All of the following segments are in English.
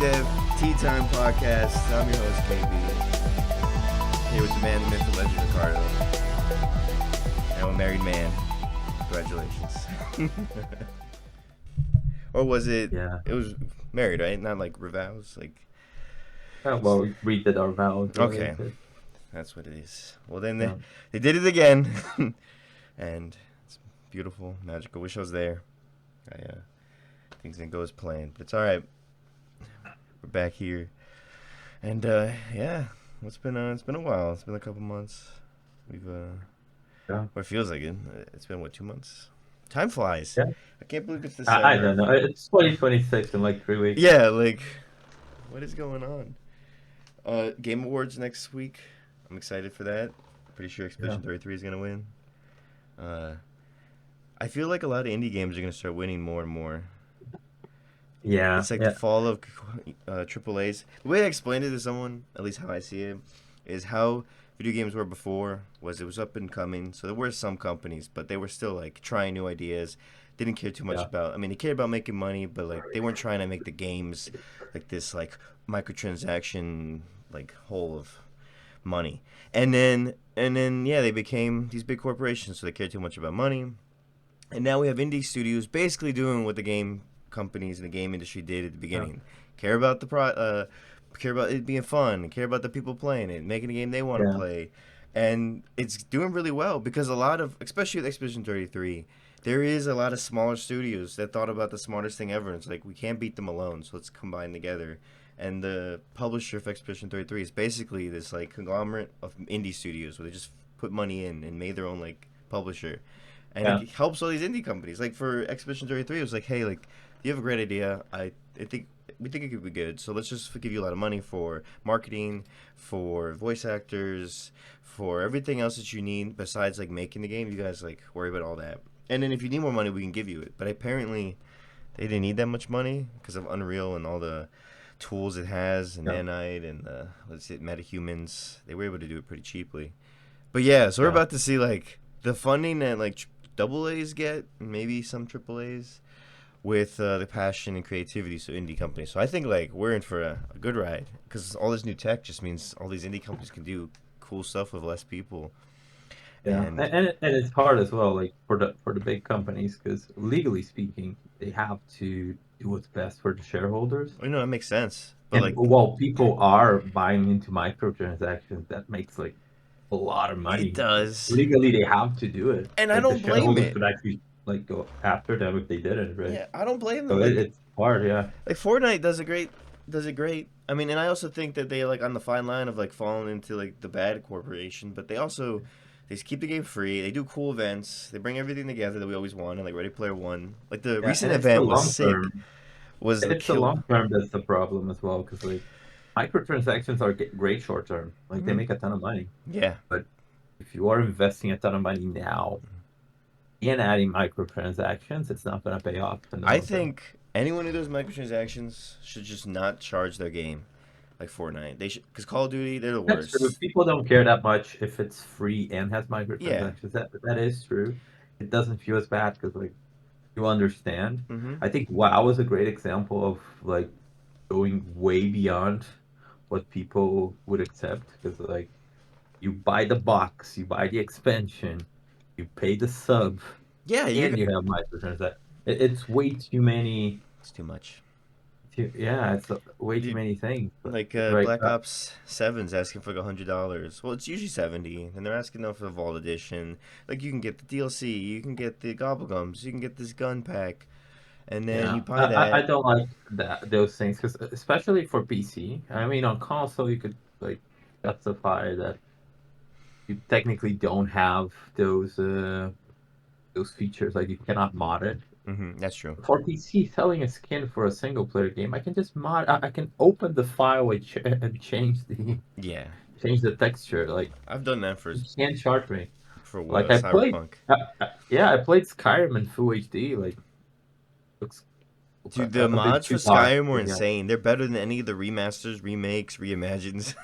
Dev TeaTime podcast. I'm your host, KB. Here with the man, the myth, the legend, Ricardo. And I'm a married man. Congratulations. Or was it? Yeah. It was married, right? Not like revows. Like. Well, we redid our vows. Okay, that's what it is. Well, then Yeah. they did it again, and it's beautiful, magical. Wish I was there. Things didn't go as planned, but it's all right. We're back here, and yeah, it's been a while. It's been a couple months. We've Yeah. Or it feels like it. It's been 2 months. Time flies. Yeah. I can't believe it's December. I don't know. It's 2026 in like 3 weeks. Yeah, like, what is going on? Game Awards next week. I'm excited for that. Pretty sure Expedition 33 is gonna win. I feel like a lot of indie games are gonna start winning more and more. Yeah. It's like the fall of AAAs. The way I explained it to someone, at least how I see it, is how video games were before. It was up and coming, so there were some companies, but they were still like trying new ideas. Didn't care too much about. I mean, they cared about making money, but like they weren't trying to make the games like this like microtransaction like hole of money. And then yeah, they became these big corporations, so they cared too much about money. And now we have indie studios basically doing what the game companies in the game industry did at the beginning. Care about care about it being fun, care about the people playing it, making a game they want to play. And it's doing really well because a lot of, especially with Expedition 33, there is a lot of smaller studios that thought about the smartest thing ever. It's like, we can't beat them alone, so let's combine together. And the publisher of Expedition 33 is basically this like conglomerate of indie studios where they just put money in and made their own like publisher. And it helps all these indie companies. Like for Expedition 33, it was like, hey, like, you have a great idea. We think it could be good. So let's just give you a lot of money for marketing, for voice actors, for everything else that you need besides like making the game. You guys like worry about all that. And then if you need more money, we can give you it. But apparently, they didn't need that much money because of Unreal and all the tools it has, and Nanite and let's say Metahumans. They were able to do it pretty cheaply. But yeah, so we're about to see like the funding that like double A's get, and maybe some triple A's, with the passion and creativity, so indie companies. So I think like we're in for a good ride because all this new tech just means all these indie companies can do cool stuff with less people. Yeah, and it's hard as well, like for the big companies, because legally speaking, they have to do what's best for the shareholders. You know, that makes sense. But And like, while people are buying into microtransactions, that makes like a lot of money. It does. Legally, they have to do it, and like, I don't the blame shareholders it. could actually like go after them if they didn't, right? Yeah, I don't blame So them. Like, it's hard, yeah. Like Fortnite does it great. I mean, and I also think that they like on the fine line of like falling into like the bad corporation, but they just keep the game free. They do cool events. They bring everything together that we always wanted, like Ready Player One. Like the recent event was sick. It's the long term that's the problem as well, because like microtransactions are great short term. Like they make a ton of money. Yeah. But if you are investing a ton of money now and adding microtransactions, it's not going to pay off. I think anyone who does microtransactions should just not charge their game like Fortnite. They should, because Call of Duty, they're the worst. That's true. People don't care that much if it's free and has microtransactions. That is true. It doesn't feel as bad because like you understand. I think WoW is a great example of like going way beyond what people would accept, because like you buy the box, you buy the expansion, you pay the sub, and you have microtransactions. It's way too many. It's too much. It's way too many things. Like Black Ops 7's asking for like $100. Well, it's usually $70, and they're asking them for the Vault Edition. Like you can get the DLC, you can get the Gobblegums, you can get this gun pack, and then you buy that. I don't like those things, because especially for PC. I mean, on console you could like justify that you technically don't have those features. Like you cannot mod it. That's true. For PC, selling a skin for a single player game, I can just mod. I can open the file and change the texture. Like I've done that you can't charge me for like Cyberpunk. I played Skyrim in full HD. Like looks. Dude, the mods for Skyrim were insane. They're better than any of the remasters, remakes, reimagines.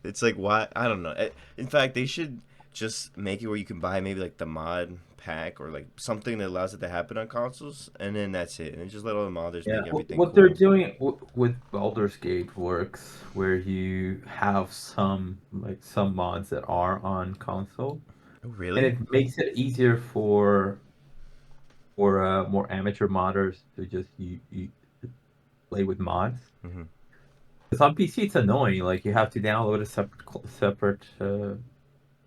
It's like, why? I don't know. In fact, they should just make it where you can buy maybe like the mod pack or like something that allows it to happen on consoles, and then that's it. And just let all the modders Yeah, make everything what they're cool. doing with Baldur's Gate works, where you have some mods that are on console, Oh, and really? it makes it easier for more amateur modders to just you play with mods. Hmm. Because on PC it's annoying. Like you have to download a separate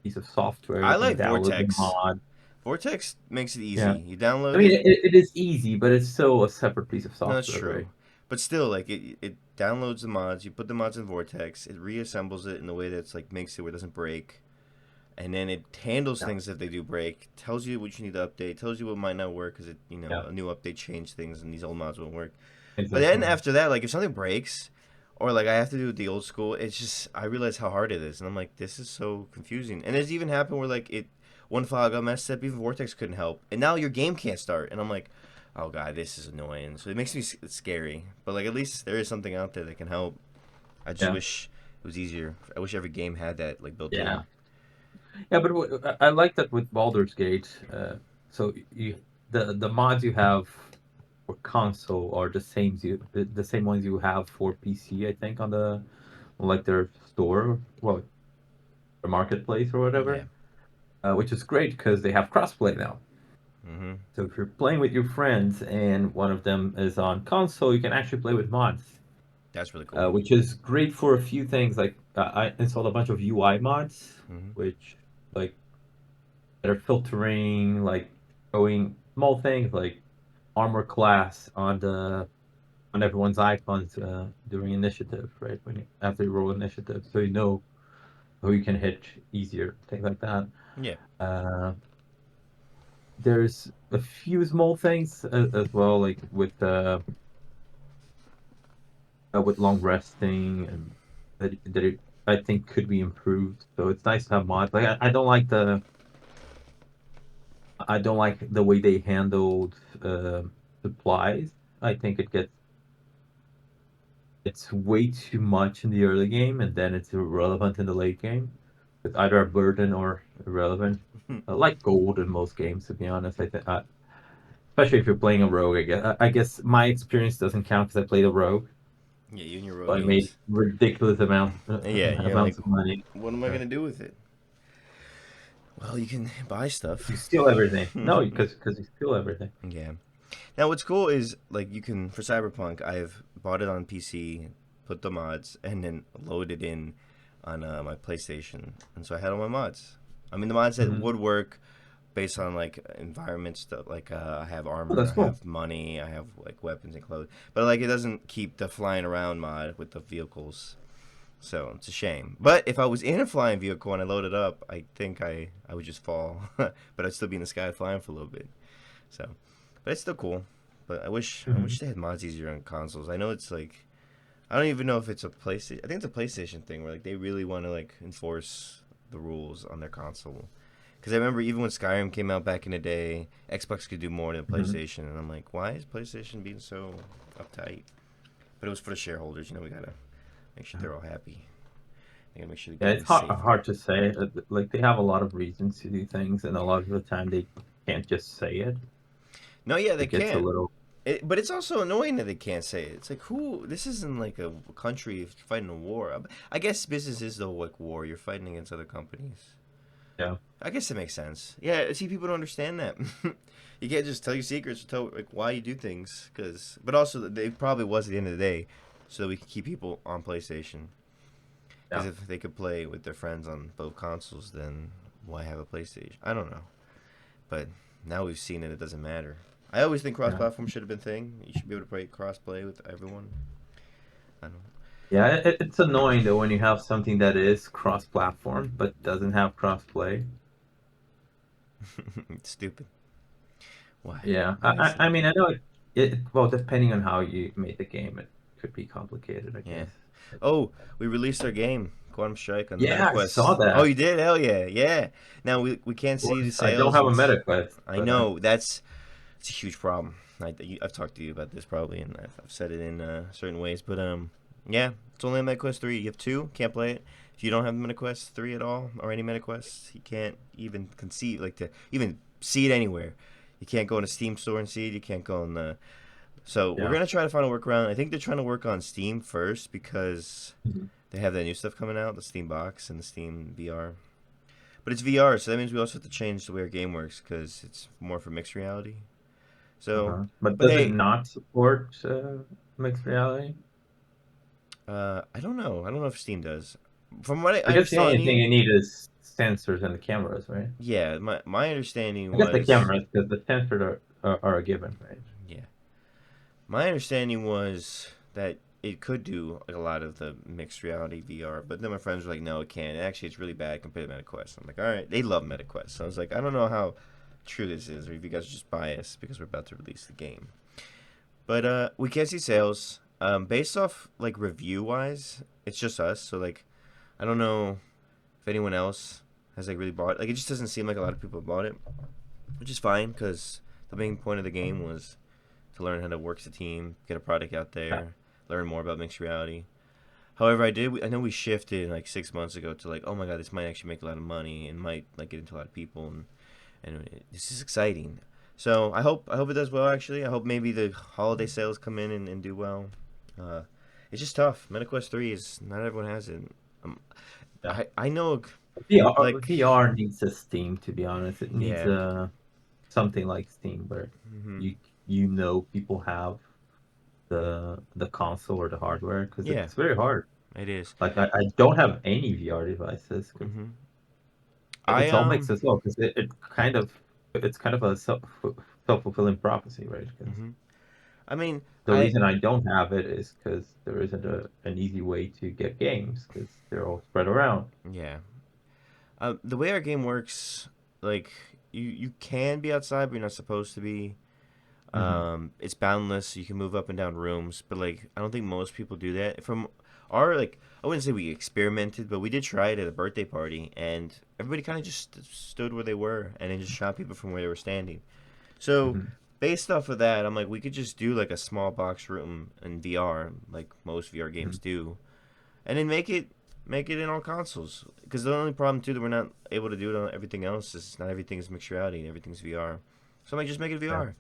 piece of software, I then like download the Vortex. mod. Vortex makes it easy. Yeah, You I download mean it. it is easy, but it's still a separate piece of No, that's software, right? true. But still, like it downloads the mods. You put the mods in Vortex. It reassembles it in a way that's like makes it where it doesn't break, and then it handles Yeah, things if they do break. Tells you what you need to update. Tells you what might not work because yeah, a new update changed things and these old mods won't work. But then exactly. after that, like if something breaks, or like I have to do it the old school, it's just I realize how hard it is, and I'm like, this is so confusing. And it's even happened where like it one file got messed up, even Vortex couldn't help, and now your game can't start, and I'm like, oh god, this is annoying. So it makes me scary. But like at least there is something out there that can help. I just Yeah, wish it was easier. I wish every game had that like built yeah. in. Yeah, but I like that with Baldur's Gate. So the mods you have for console are the same ones you have for PC. I think on the like their store, well, the marketplace or Yeah. whatever, which is great because they have crossplay now. Mhm. So if you're playing with your friends and one of them is on console, you can actually play with mods, That's really cool. which is great for a few things. Like I installed a bunch of UI mods, Mhm. which like that are filtering, like showing small things like armor class on everyone's icons during initiative, right? When after you roll initiative, so you know who you can hit easier, things like that. Yeah. Uh, there's a few small things as well, like with long resting and I think could be improved. So it's nice to have mods. Like I don't like the way they handled supplies. I think it's way too much in the early game, and then it's irrelevant in the late game. It's either a burden or irrelevant. Like gold in most games, to be honest. I think, especially if you're playing a rogue. I guess my experience doesn't count because I played a rogue, Yeah, you and your road so I made games. ridiculous Yeah, you're like, amounts of money. what am I Uh, gonna do with it? Well, you can buy stuff. you steal everything. No, because you steal everything. Yeah. Now, what's cool is like you can for Cyberpunk. I've bought it on PC, put the mods, and then loaded in on my PlayStation, and so I had all my mods. I mean, the mods that Hmm. would work based on like environment stuff. Like I have Oh, armor, that's I cool. have money, I have like weapons and clothes, but like it doesn't keep the flying around mod with the vehicles. So it's a shame. But if I was in a flying vehicle and I loaded up, I think I would just fall, but I'd still be in the sky flying for a little bit. So, but it's still cool. But I wish Hmm. they had mods easier on consoles. I know it's like I don't even know if it's a PlayStation. I think it's a PlayStation thing where like they really want to like enforce the rules on their console. Because I remember even when Skyrim came out back in the day, Xbox could do more than Hmm. PlayStation, and I'm like, why is PlayStation being so uptight? But it was for the shareholders. We gotta make sure they're all happy. They gotta make sure the Yeah, game it's is safe. hard to say. Like they have a lot of reasons to do things, and a lot of the time they can't just say it. No, yeah, they It gets a can. little. But it's also annoying that they can't say it. It's like who? This isn't like a country fighting a war. I guess business is the like war. You're fighting against other companies. Yeah. I guess it makes sense. Yeah, see, people don't understand that. You can't just tell your secrets or tell like why you do things. But also, it probably was at the end of the day, so that we can keep people on PlayStation. Because Yeah. if they could play with their friends on both consoles, then why have a PlayStation? I don't know. But now we've seen it; it doesn't matter. I always think Yeah. cross-platform should have been a thing. You should be able to play cross-play with everyone. I don't. Yeah, it's annoying though when you have something that is cross-platform but doesn't have cross-play. It's stupid. Why? Yeah, Why is I it? mean, I know well, depending on how you made the game, it could be complicated, I Yeah. guess. Oh, we released our game, Quantum Strike, on the Yeah, I saw MetaQuest. Oh, that. you did? Hell yeah, yeah. Now we can't Of see the course, I don't sales, have a and meta quest, I but know that's it's a huge problem. I've talked to you about this probably, and I've said it in certain ways, but yeah, it's only on MetaQuest 3. You have two, can't play it. You don't have MetaQuest 3 at all, or any MetaQuest. You can't even conceive like to even see it anywhere. You can't go in a Steam store and see it. You can't go in the. So we're Yeah. gonna try to find a workaround. I think they're trying to work on Steam first because Mhm. they have that new stuff coming out, the Steam Box and the Steam VR. But it's VR, so that means we also have to change the way our game works because it's more for mixed reality. So, But but does it hey, not support mixed reality? I don't know. I don't know if Steam does. From what I I guess the only thing understanding, you need is sensors and the cameras, right? yeah, my understanding I guess the was, cameras, because the sensors are a given, right? yeah, my understanding was that it could do like a lot of the mixed reality VR, but then my friends were like, no, it can't. Actually, it's really bad compared to MetaQuest. I'm like, all right, they love MetaQuest. So I was like, I don't know how true this is, or if you guys are just biased because we're about to release the game. But we can't see sales. Based off like review wise, it's just us. So like, I don't know if anyone else has like really bought it. Like, it just doesn't seem like a lot of people bought it, which is fine because the main point of the game was to learn how to work as a team, get a product out Yeah. there, learn more about mixed reality. However, I know we shifted like 6 months ago to like, oh my god, this might actually make a lot of money and might like get into a lot of people, and this is exciting. So I hope it does well. Actually, I hope maybe the holiday sales come in and do well. Uh, it's just tough. MetaQuest 3 is not everyone has it. Um, Yeah. I know like VR needs a Steam, to be honest. It needs yeah. something like Steam where Hmm. people have the console or the hardware because Yeah, it's very hard. it is. Like I don't have any VR devices because Hmm. I it's all mixed as well because it's kind of a self-fulfilling prophecy, right? Because hmm I mean, the reason I don't have it is because there isn't an easy way to get games because they're all spread around. yeah. The way our game works, like you can be outside, but you're not supposed to be. Hmm. It's boundless. So you can move up and down rooms, but like I don't think most people do that. From our like, I wouldn't say we experimented, but we did try it at a birthday party, and everybody kind of just stood where they were, and then just shot people from where they were standing. So Hmm. based off of that, I'm like, we could just do like a small box room in VR, like most VR Hmm. games do, and then make it in all consoles. Because the only problem too that we're not able to do it on everything else is not everything is mixed reality and everything's VR. So I'm like, just make it Yeah. VR,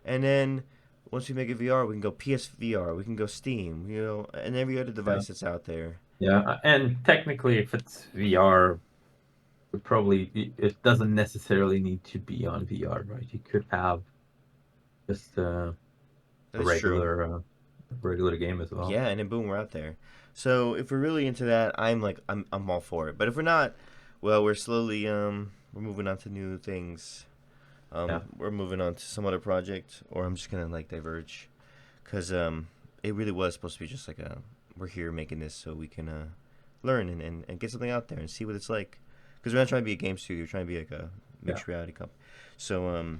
and then once we make it VR, we can go PSVR, we can go Steam, and every other Yeah. device that's out there. Yeah. And technically, if it's VR, it doesn't necessarily need to be on VR, right? You could have just a That's true. regular game as well. Yeah, and then boom, we're out there. So if we're really into that, I'm all for it. But if we're not, well, we're slowly we're moving on to new things. Yeah. We're moving on to some other project, or I'm just gonna like diverge, cause it really was supposed to be just like a we're here making this so we can learn and get something out there and see what it's like. Cause we're not trying to be a game studio, we're trying to be like a Yeah. mixed reality company. So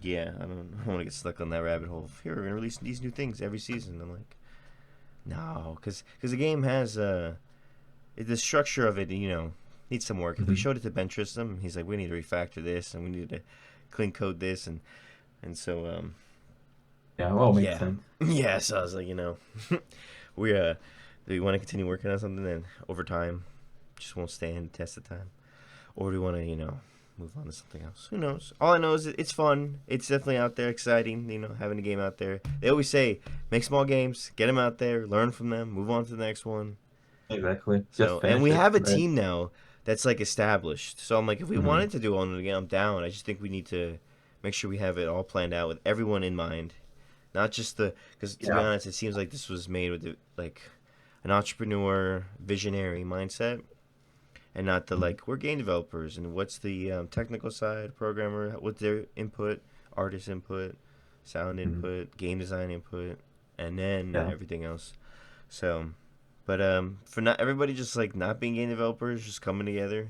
yeah, I don't want to get stuck on that rabbit hole. Here we're gonna release these new things every season. I'm like, no, cause the game has the structure of it, needs some work. If we Hmm. showed it to Ben Tristram, he's like, we need to refactor this and we need to clean code this and so Yeah. Well, makes yeah. sense. Yeah, so I was like, we do we want to continue working on something that over time just won't stand the test of time? Or do we want to, move on to something else? Who knows? All I know is it's fun. It's definitely out there, exciting, having a game out there. They always say, make small games, get them out there, learn from them, move on to the next one. Exactly. Just So, and finish we it, have a right? team now that's like established. So I'm like, if we Hmm. wanted to do one again, I'm down. I just think we need to make sure we have it all planned out with everyone in mind, not just because to be Yeah. honest, it seems like this was made with like an entrepreneur, visionary mindset, and not the Mhm. like we're game developers and what's the technical side, programmer, what's their input, artist input, sound Mhm. input, game design input, and then Yeah. everything else. So, but for not everybody just like not being game developers, just coming together,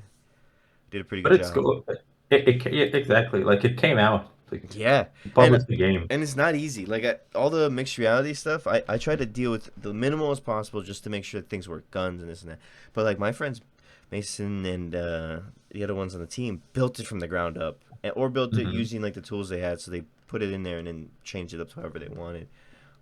did a pretty But good it's job. cool. Yeah, exactly. Like it came out. Like Yeah, you and published the game. and it's not easy. Like all the mixed reality stuff, I try to deal with the minimal as possible just to make sure that things work, guns and this and that. But like my friends Mason and the other ones on the team built it from the ground up, or built it Hmm. using like the tools they had. So they put it in there and then changed it up to however they wanted.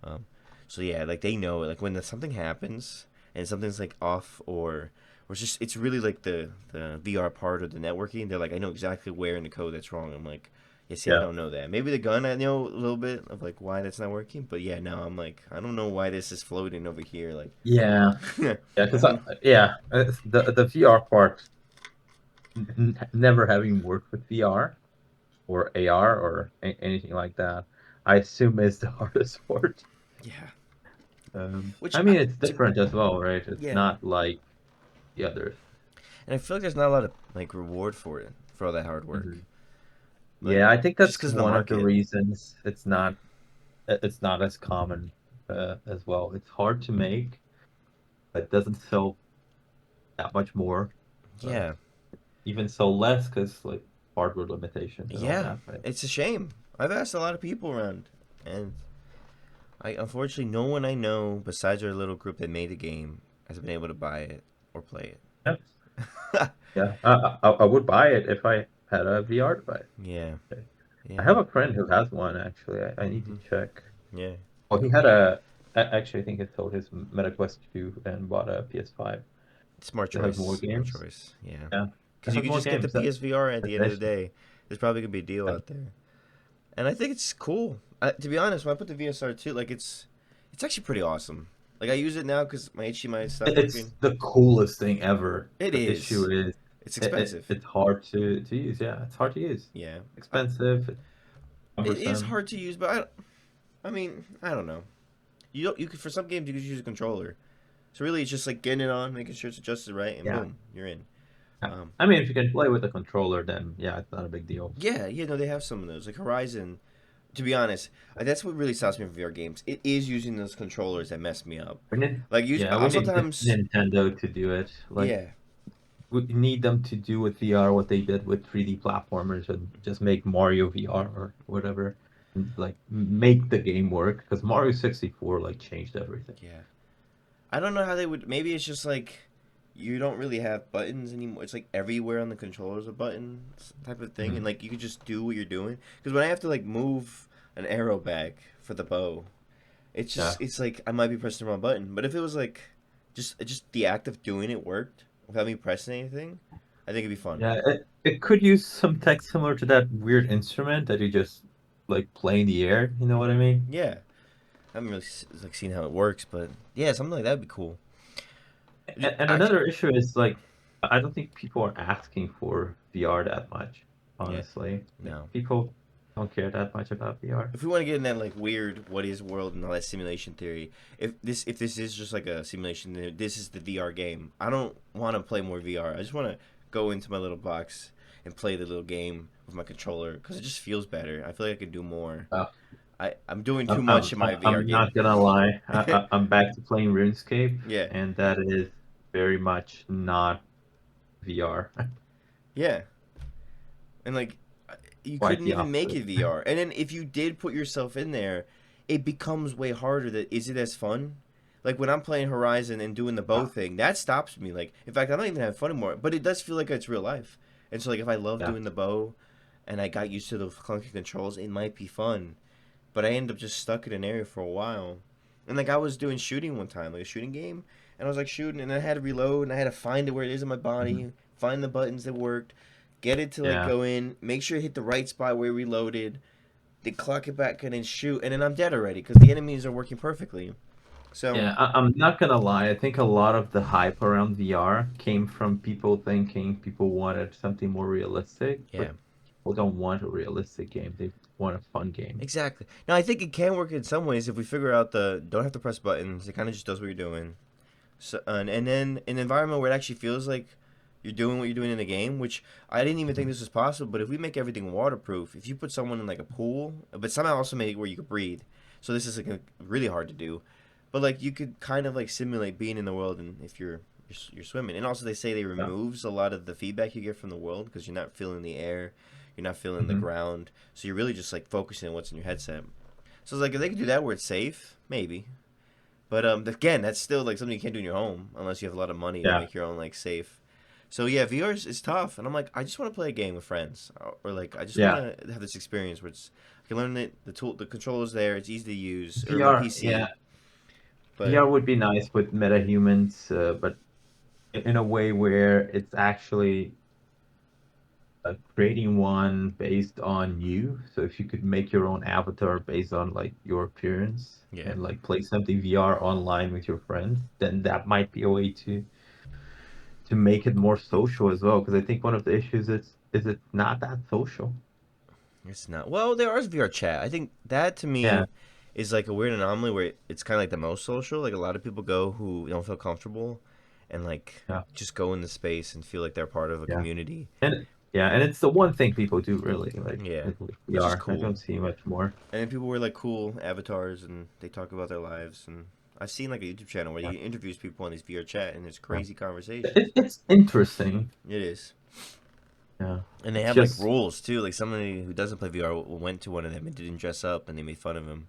Um, so yeah, like they know like when something happens and something's like off or Or it's really like the VR part of the networking. They're like, I know exactly where in the code that's wrong. I'm like, yeah, see, I Yeah. don't know that. Maybe the gun, I know a little bit of like why that's not working. But yeah, no, I'm like, I don't know why this is floating over here. Like, Yeah. Yeah, I because don't. the VR part, never having worked with VR or AR or anything like that, I assume is the hardest part. Yeah. I Which, mean, it's to, different as well, right? It's yeah. not like the others. And I feel like there's not a lot of like reward for it for all that hard work. Mhm. Like, Yeah, I think just that's because of the one of the market. reasons it's not as common as well. It's hard to make. It doesn't sell that much more, but Yeah. even so less because like hardware limitations and all Yeah. that, right? It's a shame. I've asked a lot of people around, and I unfortunately no one I know besides our little group that made the game has been able to buy it or play Yeah, it. yeah. I would buy it if I had a VR device. Yeah. Okay. I Yeah. have a friend who has one actually. I need to Hmm. check. Yeah. Well, he had actually I think he sold his Meta Quest 2 and bought a PS5. Smart It has choice. more Smart games. choice. Yeah. Yeah, it Because you has could more just get the games. That PSVR at that's the end the of the issue. day. There's probably gonna be a deal Yeah. out there, and I think it's cool. To be honest, when I put the VSR too, like it's actually pretty awesome. Like I use it now because my HDMI stopped It's working. the coolest thing ever. It The issue is. is It's expensive. it's hard to use. Yeah, it's hard to use. Yeah. I, Expensive, it's it is cumbersome. hard to use, but I mean, I don't know. You don't. You could for some games you could use a controller. So really, it's just like getting it on, making sure it's adjusted right, and Yeah. boom, you're in. Yeah. Um, I mean, if you can play with a controller, then yeah, it's not a big deal. yeah, yeah, no, they have some of those. Like Horizon, to be honest, that's what really stops me from VR games. It is using those controllers that mess me up. Like use, Yeah, we I'll need sometimes, Nintendo to do it. Like yeah, we need them to do with VR what they did with 3D platformers and just make Mario VR or whatever. And, like make the game work because Mario 64 like changed everything. yeah. I don't know how they would. Maybe it's just like you don't really have buttons anymore. It's like everywhere on the controllers a buttons type of thing, and Mhm. like you could just do what you're doing. Because when I have to like move an arrow back for the bow, Yeah. it's like I might be pressing the wrong button. But if it was like just the act of doing it worked without me pressing anything, I think it'd be fun. Yeah, it could use some tech similar to that weird instrument that you just like play in the air. You know what I mean? Yeah, I haven't really like seen how it works, but yeah, something like that'd be cool. And Actually, another issue is like I don't think people are asking for VR that much, yeah, honestly. Like no. people don't care that much about VR. If we want to get in that like weird what is world and all that simulation theory, if this is just like a simulation, then this is the VR game. I don't want to play more VR. I just want to go into my little box and play the little game with my controller because it just feels better. I feel like I can do more. Uh, I'm doing too much in my VR I'm game. not gonna lie. I'm back to playing RuneScape, Yeah, and that is very much not VR. yeah, and like you Quite couldn't the even make opposite. it VR. And then if you did put yourself in there, it becomes way harder. That is it as fun? Like when I'm playing Horizon and doing the bow thing, that stops me. Like in fact, I'm not even having fun anymore. But it does feel like it's real life. And so like if I love Yeah, doing the bow, and I got used to the clunky controls, it might be fun. But I ended up just stuck in an area for a while. And like I was doing shooting one time, like a shooting game, and I was like shooting, and I had to reload, and I had to find it where it is in my mhm, body, find the buttons that worked, get it to like yeah, go in, make sure it hit the right spot where it reloaded, then clock it back and then shoot, and then I'm dead already because the enemies are working perfectly. So yeah. I'm not gonna lie. I think a lot of the hype around VR came from people thinking people wanted something more realistic, yeah, but people don't want a realistic game. They want a fun game. exactly. Now I think it can work in some ways if we figure out the don't have to press buttons. It kind of just does what you're doing. So and then an environment where it actually feels like you're doing what you're doing in the game, which I didn't even think Mhm. this was possible. But if we make everything waterproof, if you put someone in like a pool, but somehow also make it where you could breathe, so this is like really hard to do. But like you could kind of like simulate being in the world, and if you're swimming, and also they say they Yeah. removes a lot of the feedback you get from the world because you're not feeling the air, you're not feeling the Hmm. ground, so you're really just like focusing on what's in your headset. So it's like if they could do that where it's safe, maybe. But again, that's still like something you can't do in your home unless you have a lot of money to Yeah. make your own like safe. So yeah, VR is tough, and I'm like, I just want to play a game with friends, or like I just want Yeah. to have this experience where it's I can learn it, the tool, the controller's there, it's easy to use, or my VR. Yeah. PC. But VR would be nice with meta humans, but in a way where it's actually creating one based on you. So if you could make your own avatar based on like your appearance Yeah. and like play something VR online with your friends, then that might be a way to make it more social as well. Because I think one of the issues is it's not that social. It's not. Well, there is VR chat. I think that to Yeah, me is like a weird anomaly where it's kind of like the most social. Like a lot of people go who don't feel comfortable and like yeah, just go in the space and feel like they're part of a yeah, community. and yeah, and it's the one thing people do really like Yeah, with which is VR. I cool. don't see much more. And then people wear like cool avatars and they talk about their lives. And I've seen like a YouTube channel where Yeah, he interviews people on these VR chat and it's yeah. crazy conversations. It's interesting. It is. Yeah, And they it's have like just rules too. Like somebody who doesn't play VR went to one of them and didn't dress up and they made fun of him.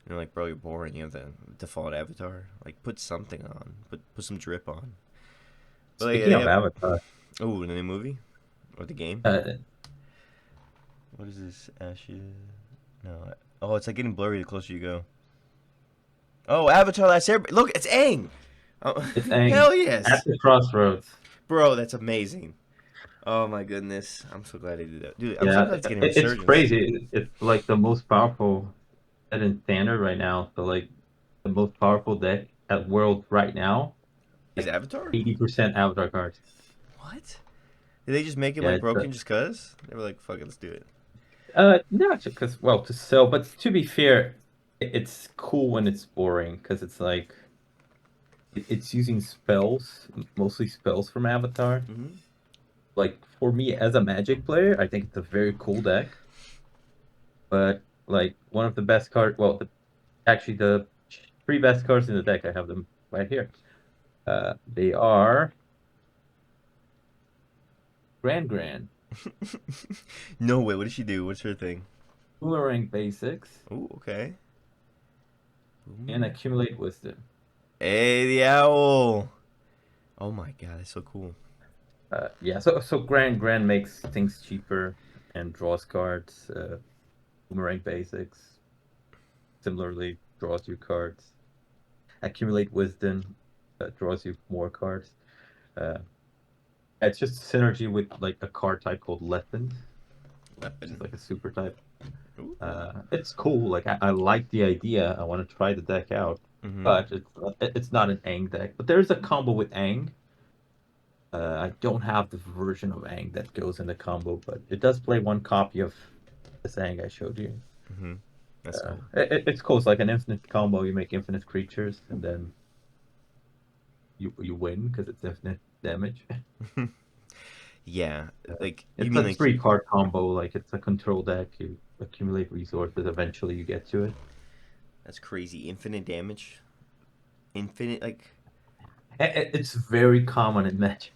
And they're like, bro, you're boring. You have the default avatar. Like, put something on. Put some drip on. But like, speaking they of have. Avatar. Oh, the new movie or the game. Uh, What is this? Ashes. No. Oh, it's like getting blurry the closer you go. Oh, Avatar: Last Airbender. Look, it's Aang. Oh, it's Aang hell at yes, the crossroads. bro. That's amazing. Oh my goodness, I'm so glad they did that, dude. I'm so Yeah, glad it's getting it's resurgence. crazy. It's like the most powerful set in standard right now. So like the most powerful deck at world right now, Is like Avatar? 80% Avatar cards. What? Did they just make him Yeah, like it's broken just cause? They were like, fuck it, let's do it. not because well to sell, but to be fair, it's cool when it's boring because it's like it's using spells, mostly spells from Avatar. Mm-hmm. Like for me as a Magic player, I think it's a very cool deck. But like one of the best card, well, actually the three best cards in the deck, I have them right here. They are Grand, No way. What did she do? What's her thing? Boomerang Basics, Oh, okay. and Boomerang. Accumulate Wisdom. Hey, the owl. Oh my god, that's so cool. Yeah, so Grand makes things cheaper and draws cards. Boomerang Basics similarly draws you cards. Accumulate Wisdom draws you more cards. Uh, it's just synergy with like a card type called Lessons, which is Weapon. like a super type. Ooh. It's cool. Like I like the idea. I want to try the deck out, Mm-hmm. but it's not an Aang deck. But there's a combo with Aang. I don't have the version of Aang that goes in the combo, but it does play one copy of this Aang I showed you. Mm-hmm. That's cool. It's cool. It's like an infinite combo. You make infinite creatures, and then you win because it's infinite damage. Yeah, like you It's mean a like three card combo. Like it's a control deck. You accumulate resources. Eventually, you get to it. that's crazy. Infinite damage. Infinite like. It's very common in Magic.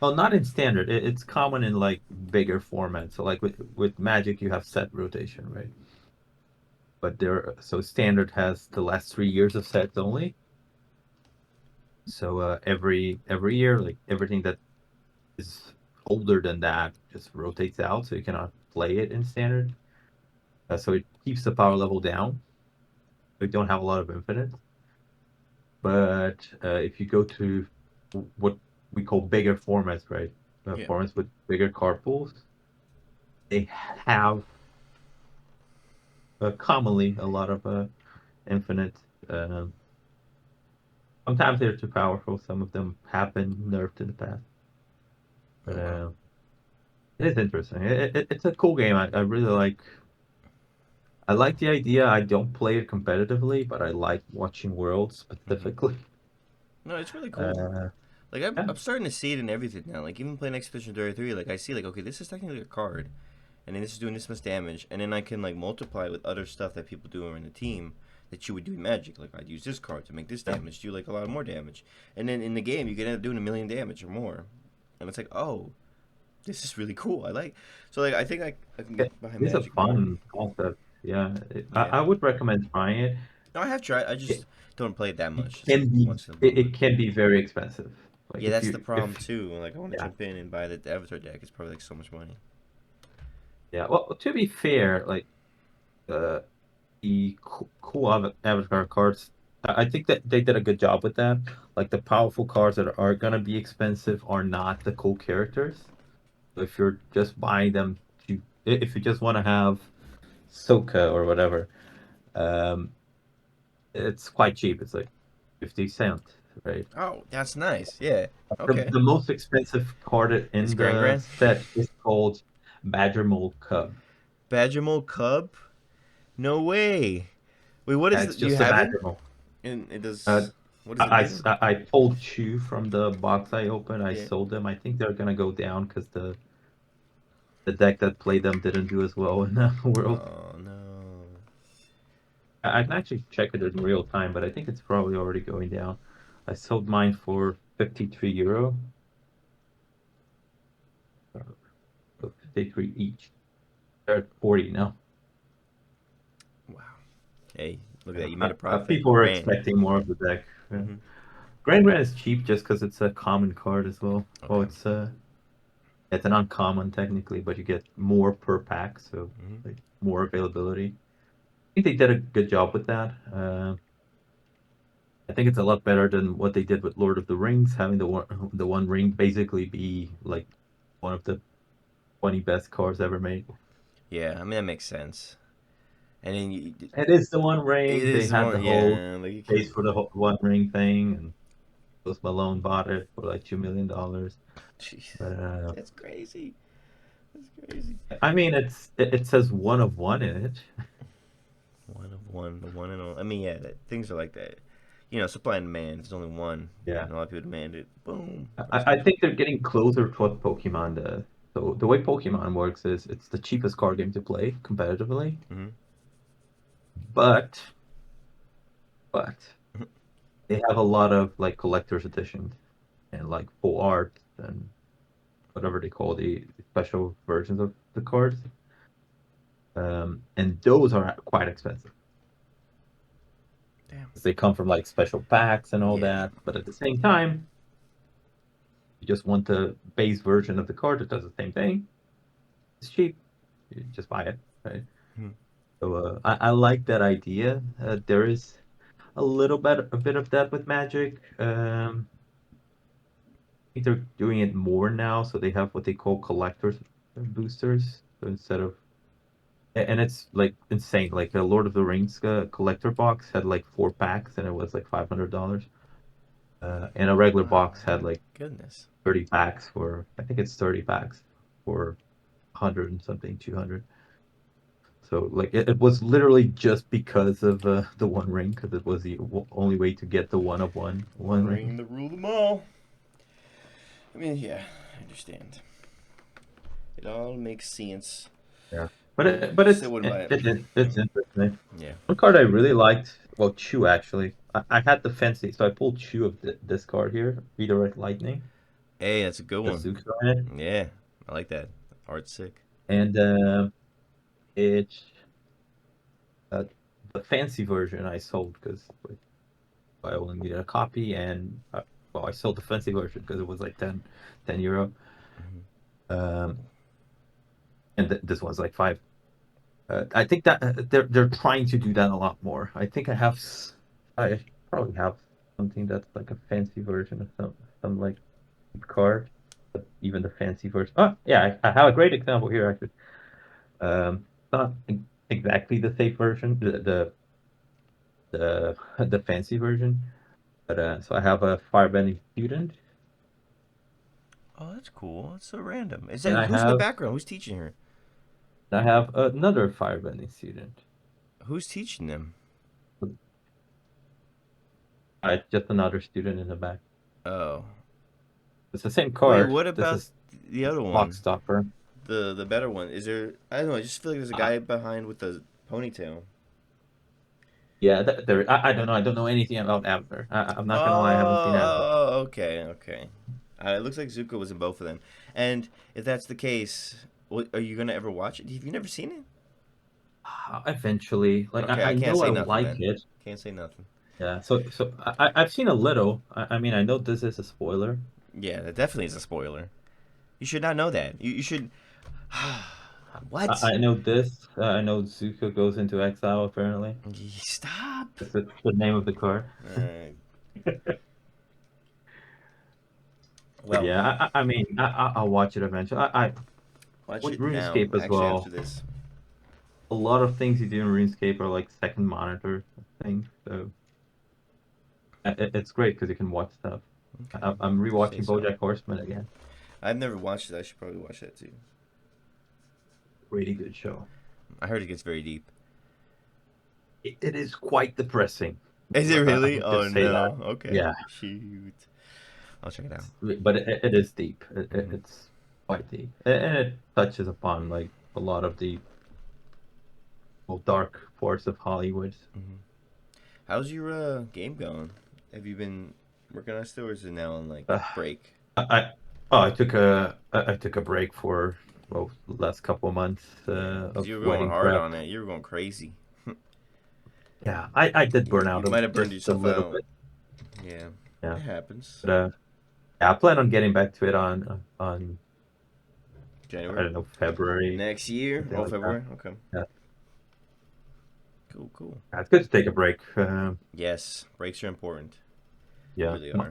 Well, not in standard. It's common in like bigger formats. So like with Magic, you have set rotation, right? But there, so standard has the last 3 years of sets only. So every year, like everything that is older than that just rotates out. So you cannot play it in standard. So it keeps the power level down. We don't have a lot of infinite. But if you go to what we call bigger formats, right? Yeah. Formats with bigger card pools, they have commonly a lot of infinite. Um, Sometimes they're too powerful. Some of them have been nerfed in the past. But Oh wow. it is interesting. It's a cool game. I really like. I like the idea. I don't play it competitively, but I like watching Worlds Mm-hmm. specifically. No, it's really cool. Uh, Like I'm, yeah, I'm starting to see it in everything now. Like even playing Expedition 33, like I see like okay, this is technically a card, and then this is doing this much damage, and then I can like multiply it with other stuff that people do in the team that you would do in Magic. Like I'd use this card to make this yeah. damage, do like a lot more damage, and then in the game you can end up doing 1,000,000 damage or more, and it's like oh, this is really cool. I like so like I think I can It get behind is a Magic more. fun concept. Yeah, Yeah. I would recommend trying it. No, I have tried. I It, just don't play it that it much. Just like can be once in a blue it moon. can be very expensive. Like Yeah, if that's the you problem if too. Like I want to yeah jump in and buy the Avatar deck. It's probably like so much money. yeah. Well, to be fair, like uh, the cool Avatar cards, I think that they did a good job with that. Like the powerful cards that are gonna be expensive are not the cool characters. So if you're just buying them to, if you just want to have Soka or whatever, um, it's quite cheap. It's like 50 cents, right? Oh, that's nice. Yeah. The Okay. the most expensive card It's in Grand the Grand. set is called Badger Mole Cub. Badger Mole Cub? No way. Wait, what Yeah, is it's it? Do you just a have it? Badger Mole. And it Uh, does. What does it do? I pulled two from the box I opened. I Yeah. sold them. I think they're gonna go down because the deck that played them didn't do as well in the world. Oh no. I can actually check it in real time, but I think it's probably already going down. I sold mine for €53, 53 each. They're at 40 now. Wow. Hey, look at that. You made Uh, a profit. People were Grand. expecting more of the deck. Yeah. Mm-hmm. Grand is cheap just because it's a common card as well. Well, Okay. it's an uncommon technically, but you get more per pack, so Mm-hmm. like more availability. I think they did a good job with that. I think it's a lot better than what they did with Lord of the Rings, having the one ring basically be like one of the 20 best cars ever made. Yeah, I mean that makes sense. And then It is the One it Ring. They is had the one. whole Yeah, like you case can't. for the whole One Ring thing, and Post Malone bought it for like $2 million. Jeez, But that's crazy. That's crazy. I mean, it says one of one in it. One of one, the one and all. I mean, yeah, things are like that. Supply and demand. There's only one, Yeah, and a lot of people demand it. Boom, price I goes up. think they're getting closer to what Pokemon does. So the way Pokemon works is it's the cheapest card game to play competitively, Mm-hmm. but but they have a lot of like collector's editions and like full art and whatever they call the special versions of the cards. And those are quite expensive. Damn. They come from like special packs and all Yeah. that. But at the same time, you just want the base version of the card that does the same thing. It's cheap. You just buy it, right? Hmm. So I like that idea. There is a bit of that with Magic. I think they're doing it more now, so they have what they call collectors boosters. So instead of and it's like insane. Like a Lord of the Rings collector box had like 4 packs, and it was like $500. And a regular Wow. box had like Goodness. 30 packs for I think it's 30 packs for 100 and something, 200. So like it was literally just because of the One Ring, because it was the only way to get the one of one One ring. ring to rule them all. I mean, yeah, I understand. It all makes sense. Yeah, but Still wouldn't buy it. it's interesting. Yeah. One card I really liked, well, Chew actually. I had the fancy, so I pulled Chew of this card here, Redirect Lightning, Hey, that's a good the one. Zuko in it, Yeah, I like that. Art's sick. and it's uh, the fancy version I sold because like, I only needed a copy, and well, I sold the fancy version because it was like 10 euro. Mm-hmm. Um, and this was like 5. I think that they're trying to do that a lot more. I think I probably have something that's like a fancy version of some like card, but even the fancy version. Oh yeah, I have a great example here actually. Not exactly the safe version, the fancy version, but so I have a firebending student, Oh, that's cool. That's so random. Is and that who's in the background? Who's teaching her? I have another firebending student. Who's teaching them? Just another student in the back. Oh, It's the same wait. card. What This about is the other Clock one? Stopper. The better one. Is there? I don't know. I just feel like there's a Uh, guy behind with the ponytail. yeah, I don't know. I don't know anything about Avatar. I'm not gonna lie, I haven't seen Avatar. Okay, okay. It looks like Zuko was in both of them. And if that's the case, are you gonna ever watch it? Have you never seen it? Eventually, like Okay, I I can't know say I nothing like then. it. Can't say nothing. Yeah. So I've seen a little. I mean, I know this is a spoiler. Yeah, that definitely is a spoiler. You should not know that. You should. What? I know this. I know Zuko goes into exile apparently. Stop. That's the name of the car. Uh, But well, yeah, I mean, I'll watch it eventually. watch With it now. RuneScape as Actually, after well. this. A lot of things you do in RuneScape are like second monitor things, so it's great because you can watch stuff. Okay, I'm if you say rewatching so. BoJack Horseman again. I've never watched it. I should probably watch that too. Really good show. I heard it gets very deep. It is quite depressing. Is it I really? would Oh just say that. no. Okay. Yeah, Shoot. I'll check it out. but it is deep. Hmm. It's quite deep, and it touches upon like a lot of the well, dark force of Hollywood. Hmm. How's your game going? Have you been working on it still, or is it now on like Uh, break? I I took a break for well last couple of months Yeah, because of you were going wedding hard prep. on it. You were going crazy. Yeah, I did burn You out might have burned just a yourself little out. bit. Yeah, Yeah, it happens. but yeah, I plan on getting back to it on I January don't know February next year. something Oh, like that. February. Okay. Yeah, Cool. Cool. yeah it's good to take a break. Yes, breaks are important. They Yeah, really are.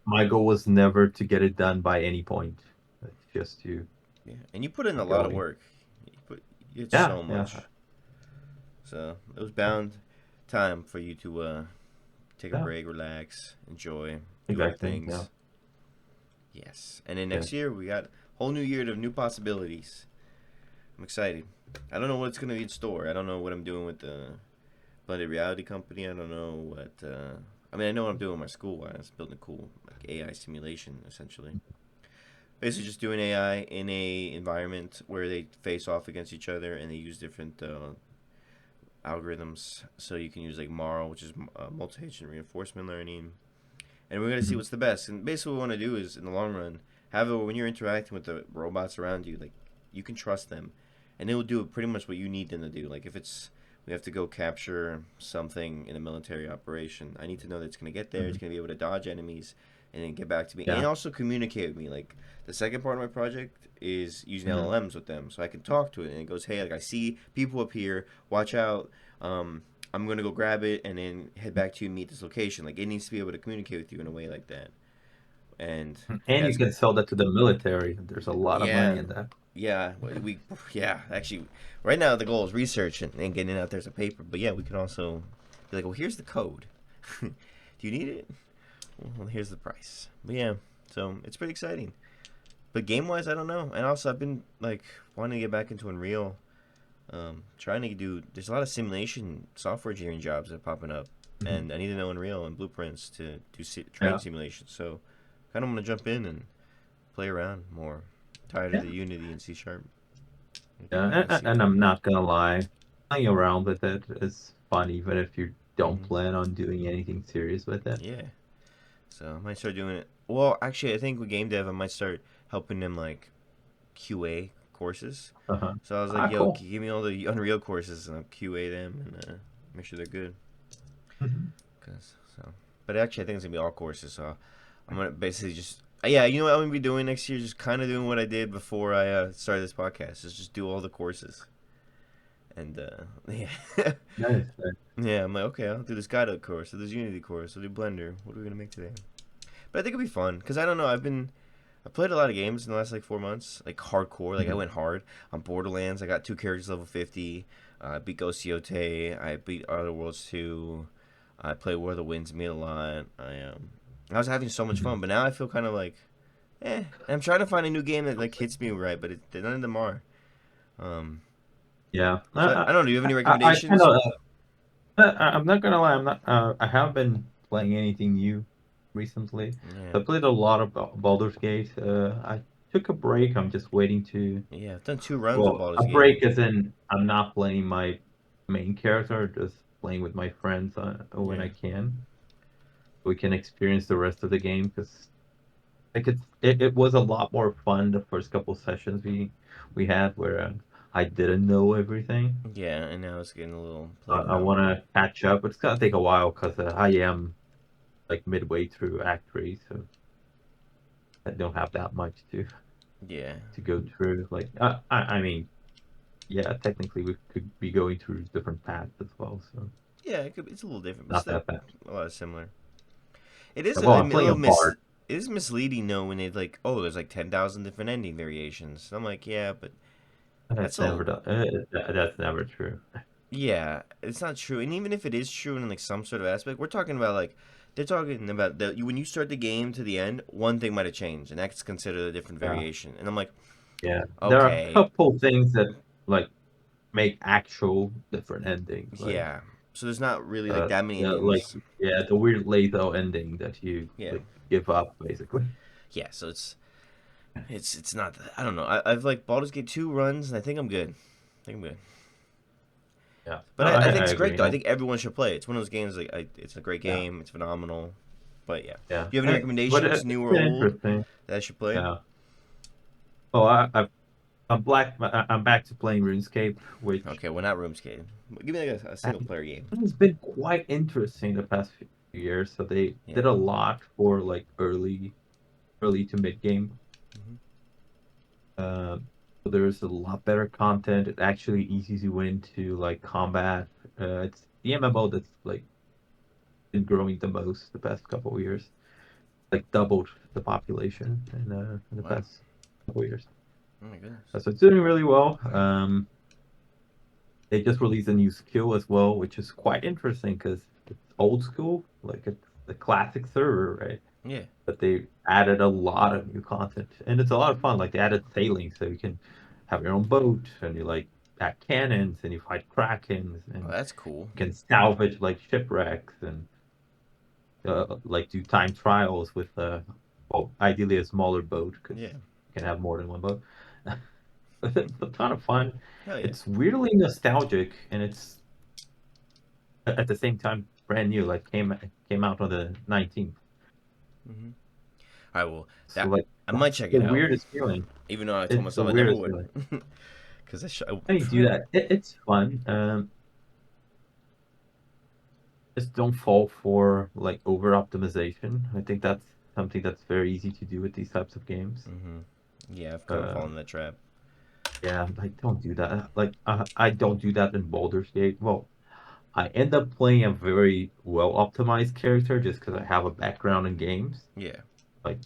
my goal was never to get it done by any point. It's just Yeah, and you put in a keep lot of going. work. You did Yeah, so yeah, much. So it was bound time for you to take a yeah, break, relax, enjoy, do other exactly. Yeah, things. Yes, and then yeah. next year we got a whole new year of new possibilities. I'm excited. I don't know what's gonna be in store. I don't know what I'm doing with the blended reality company. I don't know what. I mean, I know what I'm doing with my school. I was building a cool like AI simulation essentially. Basically, just doing AI in a environment where they face off against each other and they use different algorithms. So you can use like MARL, which is multi-agent reinforcement learning, and we're gonna see Mhm. what's the best. And basically, what we want to do is, in the long run, have it when you're interacting with the robots around you, like you can trust them, and they will do pretty much what you need them to do. Like if it's we have to go capture something in a military operation, I need to know that it's gonna get there. It's Mhm. gonna be able to dodge enemies, and then get back to me, and Yeah. also communicate with me. Like the second part of my project is using Mhm. LLMs with them, so I can talk to it, and it goes, "Hey, like I see people up here. Watch out." I'm gonna go grab it and then head back to you and meet this location. Like it needs to be able to communicate with you in a way like that. And And you that's can sell that to the military. There's a lot of money yeah, in that. yeah. Yeah. Actually, right now the goal is research and getting it out there as a paper. But yeah, we can also be like, well, here's the code. Do you need it? Well, here's the price. But yeah, so it's pretty exciting. But game wise, I don't know. And also, I've been like wanting to get back into Unreal. Trying to do. There's a lot of simulation software engineering jobs that are popping up, Mhm. and I need to know Unreal and blueprints to do train Yeah. simulations. So, kind of want to jump in and play around more. Tired of Yeah. the Unity and C Sharp. Yeah. Let's see what's And out I'm there. not gonna lie, playing around with it is fun, even if you don't Hmm. plan on doing anything serious with it. Yeah. So I might start doing it. Well, actually, I think with game dev, I might start helping them like QA courses. Uh-huh. So I was like, Ah, "Yo, cool. give me all the Unreal courses and I'll QA them and make sure they're good." Mhm. Cause so, but actually, I think it's gonna be all courses. So I'm gonna basically just yeah, you know what I'm gonna be doing next year? Just kind of doing what I did before I started this podcast. Is just do all the courses and yeah, Nice. Nice. yeah. I'm like, okay, I'll do this guide course, I'll do this Unity course, I'll do Blender. What are we gonna make today? But I think it'll be fun because I don't know. I played a lot of games in the last like 4 months, like hardcore. Like I Mhm. went hard on Borderlands. I got two characters level 50. I beat Ghost Yote. I beat Other Worlds 2. I played War of the Winds me a lot. I was having so much Mhm. fun, but now I feel kind of like I'm trying to find a new game that like hits me right, but none of them are. Um, Yeah. so I don't know. Do you have any I kind recommendations? of. I'm not gonna lie. I'm not. I haven't been playing anything new recently. Yeah, I played a lot of Baldur's Gate. I took a break. I'm just waiting to. yeah. I've done two runs of Well, Baldur's a Gate. break as in I'm not playing my main character, just playing with my friends when Yeah, I can. We can experience the rest of the game because like it was a lot more fun the first couple sessions we had where I didn't know everything. yeah. And now it's getting a little played I out. want to catch up. It's gonna take a while because I am like midway through Act 3, so I don't have that much Yeah. to go through. Like I mean, yeah, technically we could be going through different paths as well, so Yeah, it's a little different, but not still that bad. a lot of similar. It is Well, a I'm playing little a bard. it is misleading though when it's like, oh, there's like 10,000 different ending variations. I'm like, yeah, but that's That's a never done. That's never true. yeah, it's not true. And even if it is true in like some sort of aspect, we're talking about like they're talking about when you start the game to the end, one thing might have changed, and that's considered a different Yeah, variation. And I'm like, yeah. There are a okay, couple things that like make actual different endings, like yeah. So there's not really like that many like endings. yeah, the weird Lazo ending that you Yeah, like give up basically. yeah. So it's not. I don't know. I've like Baldur's Gate 2 runs, and I think I'm good. I think I'm good. Yeah, But no, I think I it's great agree. though. I think everyone should play it. It's one of those games like it's a great Yeah, game. It's phenomenal. But yeah, yeah. do you have any But recommendations, new it's or been old, interesting. that I should play? Yeah. Oh, I'm back to playing RuneScape, which Okay, well not RuneScape. Give me like a has single player game. been quite interesting the past few years. So they Yeah. did a lot for like early to mid game. Hmm. Uh, so there's a lot better content. It's actually easy to win to like combat. It's the MMO that's like been growing the most the past couple of years. Like doubled the population in the Wow. past couple of years. Oh my goodness. So it's doing really well. They just released a new skill as well, which is quite interesting because it's old school, like it's the classic server, right? Yeah. But they added a lot of new content, and it's a lot of fun. Like they added sailing, so you can have your own boat, and you like add cannons, and you fight krakens, Oh, and that's cool. you can salvage like shipwrecks, and like do time trials with well, ideally a smaller boat because Yeah. you can have more than one boat. But it's a ton of fun. Hell yeah. It's weirdly nostalgic, and it's at the same time brand new. Like came out on the 19th. Hmm. All right. Well, So that like I might that's check the it out, weirdest feeling. even though I told It's the myself I never weirdest would. feeling. Because How do you do that? It's fun. Just don't fall for like over optimization. I think that's something that's very easy to do with these types of games. Hmm. Yeah, I've kind of Uh, fallen in that trap. yeah, like don't do that. Like I don't do that in Baldur's Gate. Well, I end up playing a very well optimized character just because I have a background in games. Yeah. Like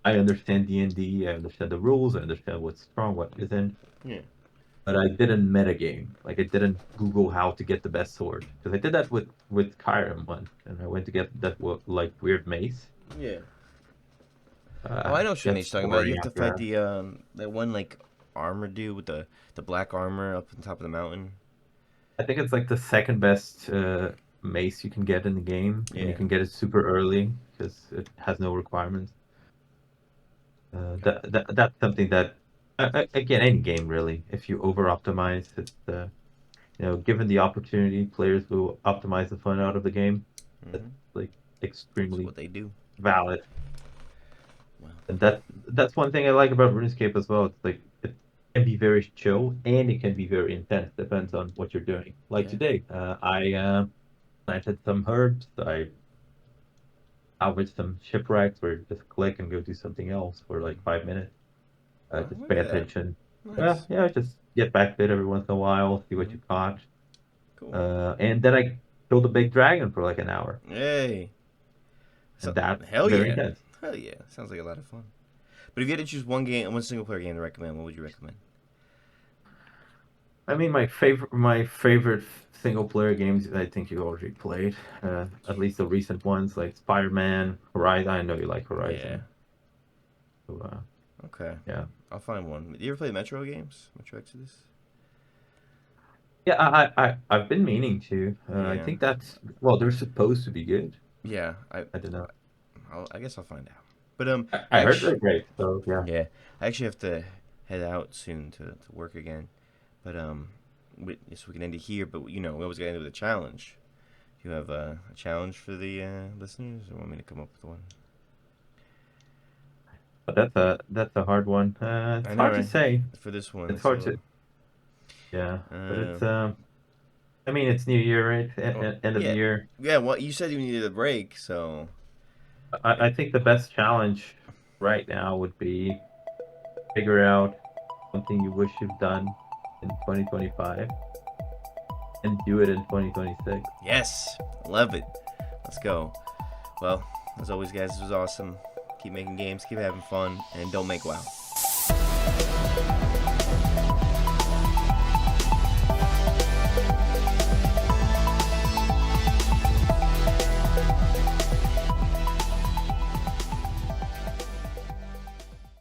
I understand D&D, I understand the rules, I understand what's strong, what isn't. Yeah. But I didn't metagame. Like I didn't Google how to get the best sword because I did that with Kyrim once, and I went to get that like weird mace. Yeah. Oh, I know what you're Gets talking about. You boring have to after fight that. the that one like armor dude with the black armor up on top of the mountain. I think it's like the second best mace you can get in the game, and you Yeah. can get it super early because it has no requirements. Okay. That's something that again any game really, if you over optimize, it's given the opportunity, players will optimize the fun out of the game. That's Hmm. like That's extremely what they do. valid. Well. And that's one thing I like about RuneScape as well. It's like it can be very chill and it can be very intense. Depends on what you're doing. Like Yeah. today, I planted some herbs. I salvaged some shipwrecks where you just click and go do something else for like 5 minutes. Oh, Just look pay at that. attention. Yeah, Nice. yeah, just get back to it every once in a while, see what Hmm. you caught. Cool. And then I killed a big dragon for like an hour. Hey. And So, that's hell very yeah. intense. Hell yeah. Sounds like a lot of fun. But if you had to choose one game, one single player game to recommend, what would you recommend? I mean, my favorite single player games I think you already played. At least the recent ones like Spider-Man, Horizon. I know you like Yeah. Horizon. So, Okay. yeah. I'll find one. Do you ever play Metro games? Metro Exodus? Yeah, I've been meaning to. I Yeah. think that's well, they're supposed to be good. Yeah. I don't know. I guess I'll find out. But I heard they're great, so yeah. yeah, I actually have to head out soon to work again. But so we can end it here. But we always got to end with a challenge. Do you have a challenge for the listeners, or want me to come up with one? But that's a hard one. I It's know, hard to right? say. For this one, It's hard so to yeah. But uh, it's I mean it's New Year, right? well, End of the yeah, year. yeah. Well, you said you needed a break, so I think the best challenge right now would be figure out something you wish you've done in 2025 and do it in 2026. Yes, love it. Let's go. Well, as always, guys, this was awesome. Keep making games, keep having fun, and don't make WoW.